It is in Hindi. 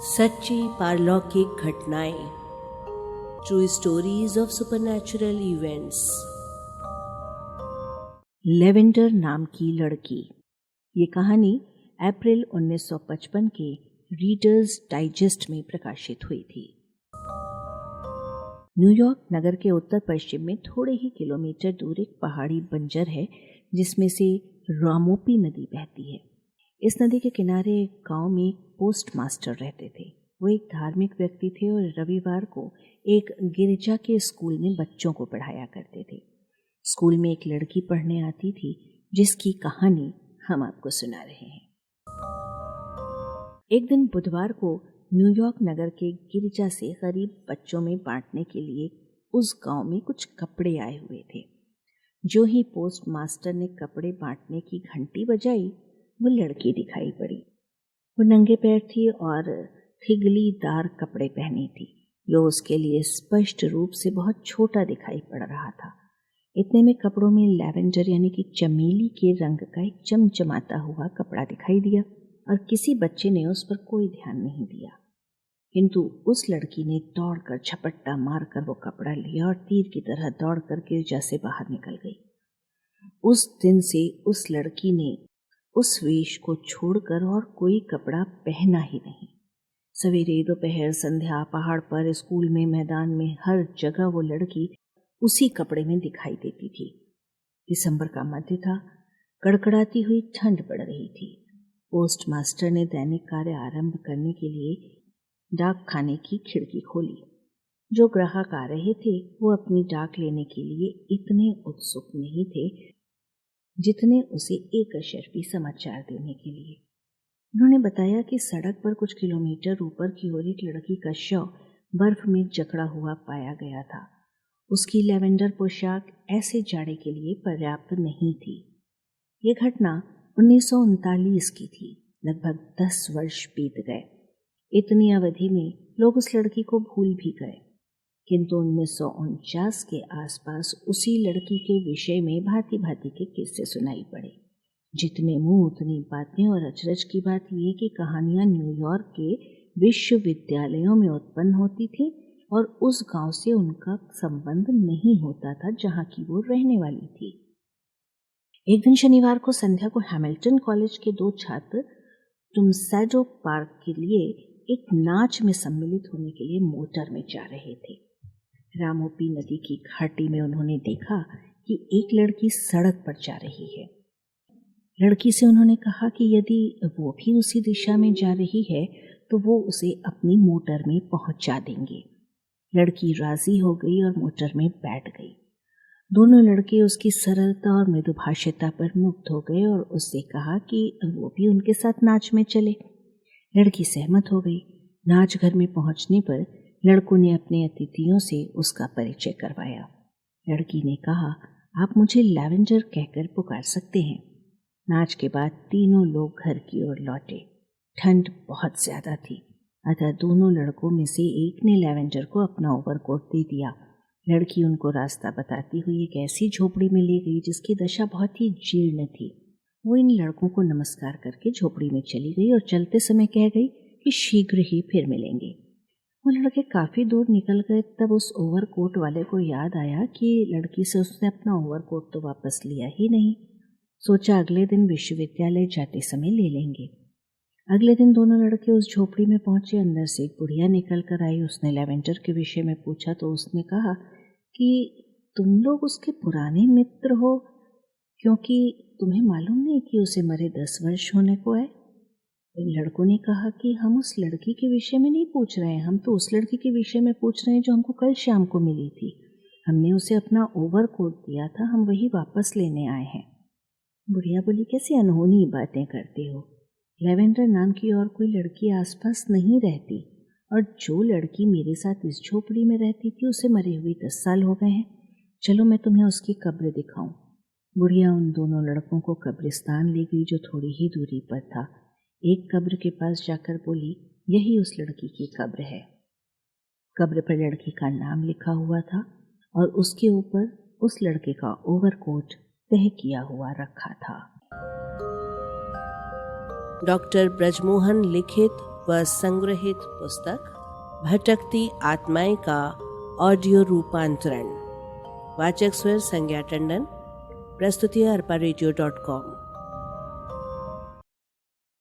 सच्ची पारलौकिक घटनाएं, true stories of supernatural events. Lavender नाम की लड़की। ये कहानी अप्रैल 1955 के रीडर्स डाइजेस्ट में प्रकाशित हुई थी। न्यूयॉर्क नगर के उत्तर पश्चिम में थोड़े ही किलोमीटर दूर एक पहाड़ी बंजर है जिसमें से रामोपी नदी बहती है। इस नदी के किनारे एक गांव में एक पोस्ट मास्टर रहते थे। वो एक धार्मिक व्यक्ति थे और रविवार को एक गिरजा के स्कूल में बच्चों को पढ़ाया करते थे। स्कूल में एक लड़की पढ़ने आती थी जिसकी कहानी हम आपको सुना रहे हैं। एक दिन बुधवार को न्यूयॉर्क नगर के गिरजा से गरीब बच्चों में बांटने के लिए उस गांव में कुछ कपड़े आए हुए थे। जो ही पोस्ट मास्टर ने कपड़े बांटने की घंटी बजाई, वो लड़की दिखाई पड़ी। वो नंगे पैर थी और थिगलीदार कपड़े पहनी थी, जो उसके लिए स्पष्ट रूप से बहुत छोटा दिखाई पड़ रहा था। इतने में कपड़ों में लैवेंडर यानी कि चमेली के रंग का एक चमचमाता हुआ कपड़ा दिखाई दिया और किसी बच्चे ने उस पर कोई ध्यान नहीं दिया। किंतु उस लड़की ने दौड़कर झपट्टा मारकर वो कपड़ा लिया और तीर की तरह दौड़कर गिरजा से बाहर निकल गई। उस दिन से उस लड़की ने उस वेश को छोड़कर और कोई कपड़ा पहना ही नहीं। सवेरे, दोपहर, संध्या, पहाड़ पर, स्कूल में, मैदान में, हर जगह वो लड़की उसी कपड़े में दिखाई देती थी। दिसंबर का मध्य था। कड़कड़ाती हुई ठंड पड़ रही थी। पोस्ट मास्टर ने दैनिक कार्य आरंभ करने के लिए डाक खाने की खिड़की खोली। जो ग्राहक आ रहे थे वो अपनी डाक लेने के लिए इतने उत्सुक नहीं थे जितने उसे एक अशर्फी समाचार देने के लिए। उन्होंने बताया कि सड़क पर कुछ किलोमीटर ऊपर की ओर एक लड़की का शव बर्फ में जकड़ा हुआ पाया गया था। उसकी लैवेंडर पोशाक ऐसे जाड़े के लिए पर्याप्त नहीं थी। ये घटना 1939 की थी। लगभग 10 वर्ष बीत गए। इतनी अवधि में लोग उस लड़की को भूल भी गए, किंतु 1949 के आसपास उसी लड़की के विषय में भांति भांति के किस्से सुनाई पड़े। जितने मुंह उतनी बातें, और अचरज की बात यह कि कहानियां न्यूयॉर्क के विश्वविद्यालयों में उत्पन्न होती थी और उस गांव से उनका संबंध नहीं होता था जहां की वो रहने वाली थी। एक दिन शनिवार को संध्या को हैमिल्टन कॉलेज के 2 छात्र टुमसैडो पार्क के लिए एक नाच में सम्मिलित होने के लिए मोटर में जा रहे थे। रामोपी नदी की घाटी में उन्होंने देखा कि एक लड़की सड़क पर जा रही है। लड़की से उन्होंने कहा कि यदि वो भी उसी दिशा में जा रही है तो वो उसे अपनी मोटर में पहुंचा देंगे। लड़की राजी हो गई और मोटर में बैठ गई। दोनों लड़के उसकी सरलता और मृदुभाषिता पर मुग्ध हो गए और उससे कहा कि वो भी उनके साथ नाच में चले। लड़की सहमत हो गई। नाच घर में पहुंचने पर लड़कों ने अपने अतिथियों से उसका परिचय करवाया। लड़की ने कहा, आप मुझे लैवेंडर कहकर पुकार सकते हैं। नाच के बाद तीनों लोग घर की ओर लौटे। ठंड बहुत ज्यादा थी, अतः दोनों लड़कों में से एक ने लैवेंडर को अपना ओवरकोट दे दिया। लड़की उनको रास्ता बताती हुई एक ऐसी झोपड़ी में ले गई जिसकी दशा बहुत ही जीर्ण थी। वो इन लड़कों को नमस्कार करके झोपड़ी में चली गई और चलते समय कह गई कि शीघ्र ही फिर मिलेंगे। वो लड़के काफी दूर निकल गए, तब उस ओवरकोट वाले को याद आया कि लड़की से उसने अपना ओवरकोट तो वापस लिया ही नहीं। सोचा अगले दिन विश्वविद्यालय जाते समय ले लेंगे। अगले दिन दोनों लड़के उस झोपड़ी में पहुंचे। अंदर से एक बुढ़िया निकल कर आई। उसने लैवेंडर के विषय में पूछा तो उसने कहा कि तुम लोग उसके पुराने मित्र हो, क्योंकि तुम्हें मालूम नहीं कि उसे मरे 10 वर्ष होने को है। इन लड़कों ने कहा कि हम उस लड़की के विषय में नहीं पूछ रहे हैं, हम तो उस लड़की के विषय में पूछ रहे हैं जो हमको कल शाम को मिली थी। हमने उसे अपना ओवरकोट दिया था, हम वही वापस लेने आए हैं। बुढ़िया बोली, कैसी अनहोनी बातें करते हो। लैवेंडर नाम की और कोई लड़की आसपास नहीं रहती, और जो लड़की मेरे साथ इस झोपड़ी में रहती थी उसे मरे हुए 10 साल हो गए हैं। चलो मैं तुम्हें उसकी कब्र दिखाऊं। बुढ़िया उन दोनों लड़कों को कब्रिस्तान ले गई जो थोड़ी ही दूरी पर था। एक कब्र के पास जाकर बोली, यही उस लड़की की कब्र है। कब्र पर लड़की का नाम लिखा हुआ था और उसके ऊपर उस लड़के का ओवरकोट तह किया हुआ रखा था। डॉक्टर ब्रजमोहन लिखित व संग्रहित पुस्तक भटकती आत्माएं का ऑडियो रूपांतरण। वाचक स्वर संज्ञा टंडन। प्रस्तुति arparadio.com।